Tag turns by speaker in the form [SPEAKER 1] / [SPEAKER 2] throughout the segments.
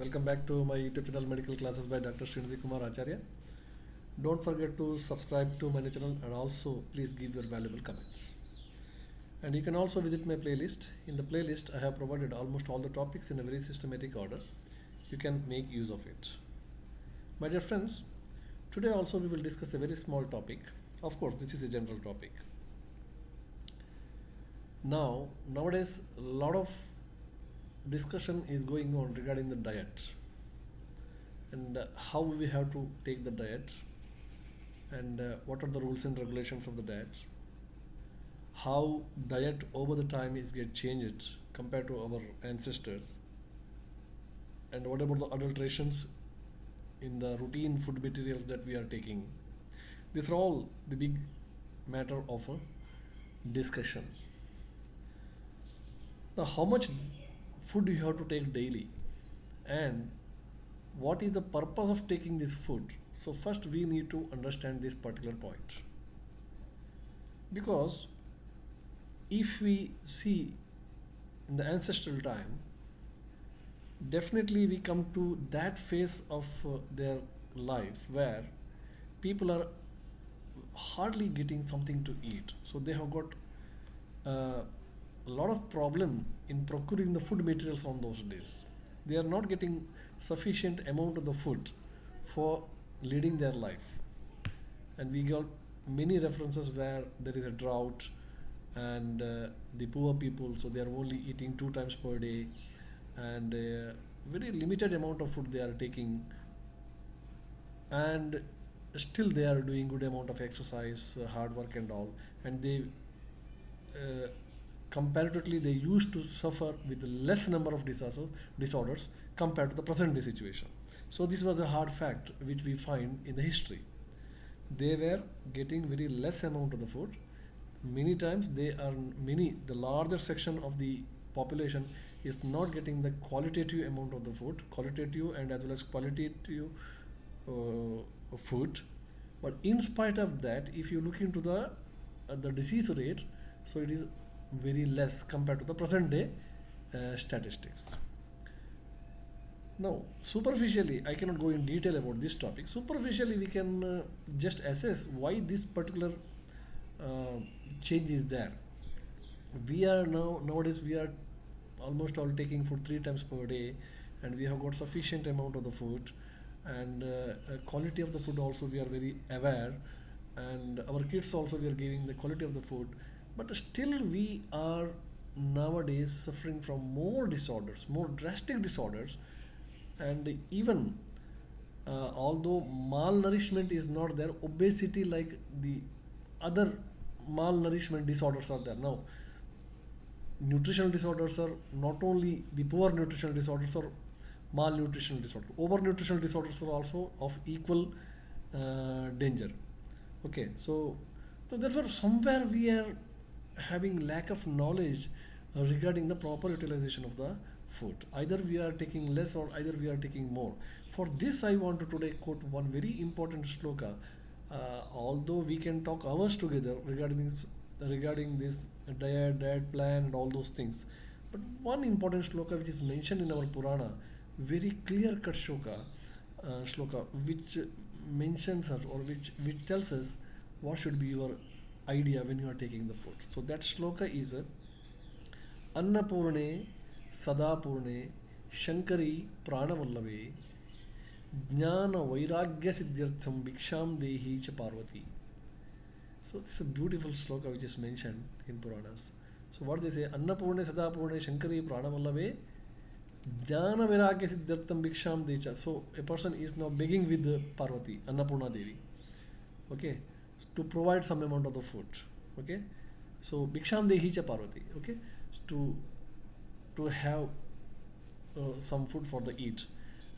[SPEAKER 1] Welcome back to my YouTube channel Medical Classes by Dr. Srinidhi Kumar Acharya. Don't forget to subscribe to my channel and also please give your valuable comments. And you can also visit my playlist. In the playlist, I have provided almost all the topics in a very systematic order. You can make use of it. My dear friends, today also we will discuss a very small topic. Of course, this is a general topic. Nowadays, a lot of discussion is going on regarding the diet and how we have to take the diet and what are the rules and regulations of the diet, how diet over the time is get changed compared to our ancestors, and what about the adulterations in the routine food materials that we are taking. These are all the big matter of a discussion. Now, how much food you have to take daily and what is the purpose of taking this food? So first we need to understand this particular point, because if we see in the ancestral time, definitely we come to that phase of their life where people are hardly getting something to eat, so they have got uh, a lot of problem in procuring the food materials on those days. They are not getting sufficient amount of the food for leading their life, and we got many references where there is a drought and the poor people, so they are only eating two times per day and very limited amount of food they are taking, and still they are doing good amount of exercise, hard work and all, and they uh, comparatively they used to suffer with less number of disorders compared to the present day situation. So this was a hard fact which we find in the history. They were getting very less amount of the food. Many times the larger section of the population is not getting the qualitative amount of the food, qualitative and as well as qualitative food. But in spite of that, if you look into the disease rate, so it is very less compared to the present day statistics. Now, superficially, I cannot go in detail about this topic. Superficially, we can just assess why this particular uh, change is there. We are nowadays we are almost all taking food three times per day, and we have got sufficient amount of the food, and quality of the food also we are very aware, and our kids also we are giving the quality of the food, but still we are nowadays suffering from more disorders, more drastic disorders, and even although malnourishment is not there, obesity like the other malnourishment disorders are there. Now, nutritional disorders are not only the poor nutritional disorders or malnutritional disorders, over nutritional disorders are also of equal danger. Okay, so therefore somewhere we are having lack of knowledge regarding the proper utilization of the food. Either we are taking less or either we are taking more. For this, I want to today quote one very important shloka. Although we can talk hours together regarding this diet plan and all those things, but one important shloka which is mentioned in our Purana, very clear cut shloka which mentions us or which tells us what should be your idea when you are taking the food. So that shloka is Annapurne Sadapurne Shankari Pranavallave Jnana Vairagya Siddhyartham Bhiksham Dehi Cha Parvati. So this is a beautiful shloka which is mentioned in Puranas. So what they say, Annapurne Sadapurne Shankari Pranavallave Jnana Vairagya Siddhyartham Bhiksham Dehi. So a person is now begging with the Parvati, Annapurna Devi, okay, to provide some amount of the food. Okay, so Bhiksham Dehi Cha Parvati. Okay, to to have some food for the eat,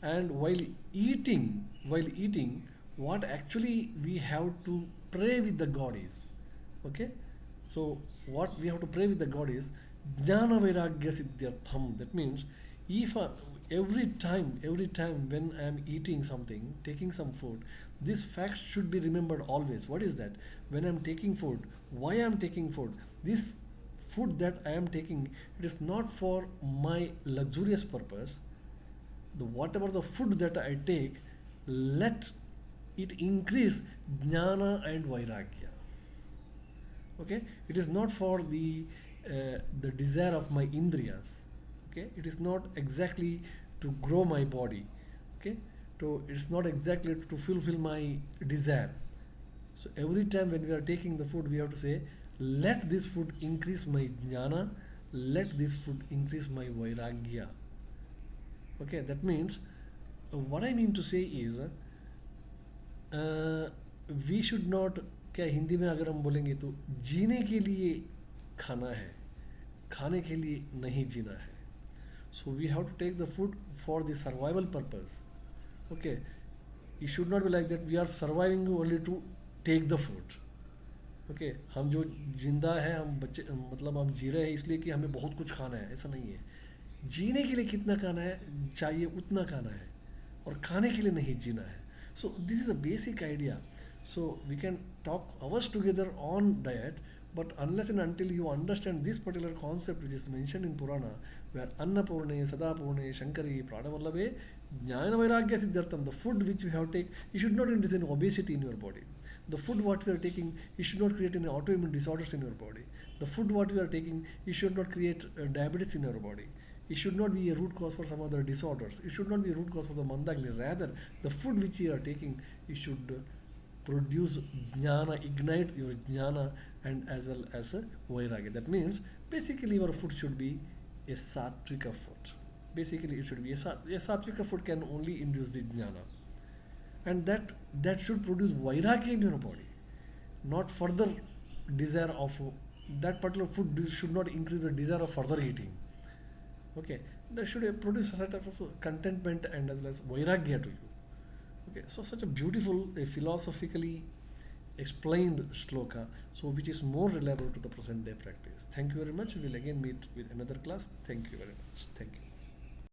[SPEAKER 1] and while eating, what actually we have to pray with the god is, okay, so what we have to pray with the god is jnana vairagya siddhyartham. That means if every time when I am eating something, taking some food, this fact should be remembered always. What is that? When I am taking food, why I am taking food? This food that I am taking, it is not for my luxurious purpose. the whatever the food that I take, let it increase jnana and vairagya. Okay, it is not for the desire of my indriyas. Okay, it is not exactly to grow my body. Okay, so it's not exactly to fulfill my desire. So every time when we are taking the food, we have to say, let this food increase my jnana, let this food increase my vairagya. Okay, that means what I mean to say is we should not, क्या हिंदी में अगर हम बोलेंगे तो जीने के लिए खाना है, खाने के लिए नहीं जीना है. So we have to take the food for the survival purpose. Okay, it should not be like that we are surviving only to take the food. Okay, हम जो जिंदा है, हम बच्चे मतलब हम जी रहे हैं इसलिए कि हमें बहुत कुछ खाना है, ऐसा नहीं है. जीने के लिए कितना खाना है चाहिए उतना खाना है, और खाने के लिए नहीं जीना है. So this is a basic idea. So we can talk hours together on diet, but unless and until you understand this particular concept which is mentioned in Purana, where Annapurne, Sadapurne, Shankari, Pradavallabhe, Jnana Vairagya Siddhartham, the food which you have to take, you should not induce any obesity in your body. The food what we are taking, it should not create any autoimmune disorders in your body. The food what we are taking, it should not create diabetes in your body. It should not be a root cause for some other disorders. It should not be a root cause for the mandagni. Rather, the food which you are taking, it should produce jnana, ignite your jnana, and as well as a vairagya. That means basically your food should be a satvika food. Basically, it should be a satvika food can only induce the jnana, and that should produce vairagya in your body, not further desire of that particular food. This should not increase the desire of further eating. Okay, that should produce a sort of contentment and as well as vairagya to you. Okay, so such a beautiful, philosophically explained shloka, so which is more reliable to the present day practice. Thank you very much. We will again meet with another class. Thank you very much. Thank you.